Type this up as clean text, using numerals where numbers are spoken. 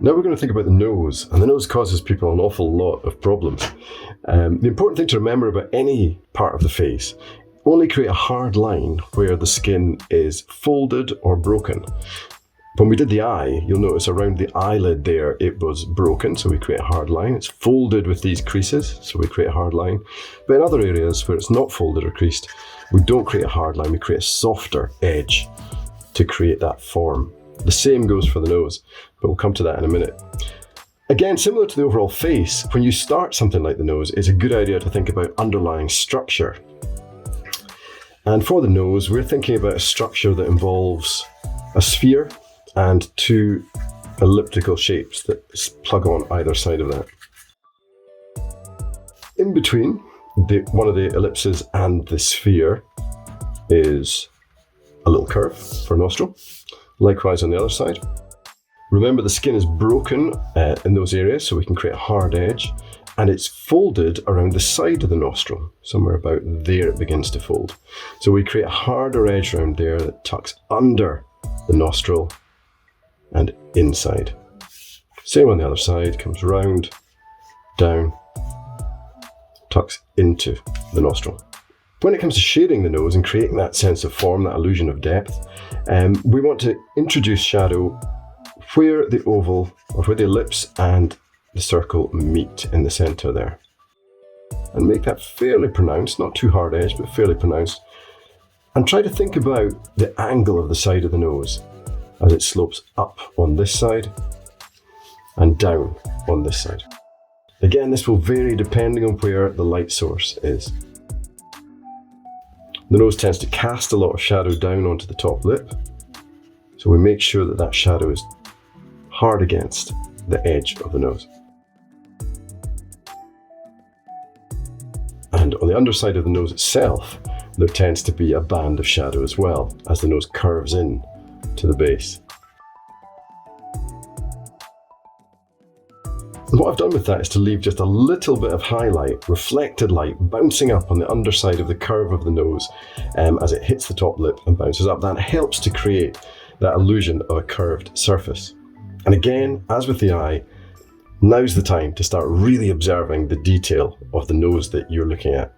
Now we're going to think about the nose, and the nose causes people an awful lot of problems. The important thing to remember about any part of the face: only create a hard line where the skin is folded or broken. When we did the eye, you'll notice around the eyelid there, it was broken, so we create a hard line. It's folded with these creases, so we create a hard line. But in other areas where it's not folded or creased, we don't create a hard line, we create a softer edge to create that form. The same goes for the nose, but we'll come to that in a minute. Again, similar to the overall face, when you start something like the nose, it's a good idea to think about underlying structure. And for the nose, we're thinking about a structure that involves a sphere and two elliptical shapes that plug on either side of that. In between one of the ellipses and the sphere is a little curve for a nostril. Likewise on the other side. Remember, the skin is broken in those areas, so we can create a hard edge, and it's folded around the side of the nostril. Somewhere about there it begins to fold. So we create a harder edge around there that tucks under the nostril and inside. Same on the other side, comes round, down, tucks into the nostril. When it comes to shading the nose and creating that sense of form, that illusion of depth, we want to introduce shadow where the oval, or where the ellipse and the circle meet in the center there. And make that fairly pronounced, not too hard edge, but fairly pronounced. And try to think about the angle of the side of the nose as it slopes up on this side and down on this side. Again, this will vary depending on where the light source is. The nose tends to cast a lot of shadow down onto the top lip, so we make sure that that shadow is hard against the edge of the nose. And on the underside of the nose itself, there tends to be a band of shadow as well, as the nose curves in to the base. And what I've done with that is to leave just a little bit of highlight, reflected light, bouncing up on the underside of the curve of the nose as it hits the top lip and bounces up. That helps to create that illusion of a curved surface. And again, as with the eye, now's the time to start really observing the detail of the nose that you're looking at.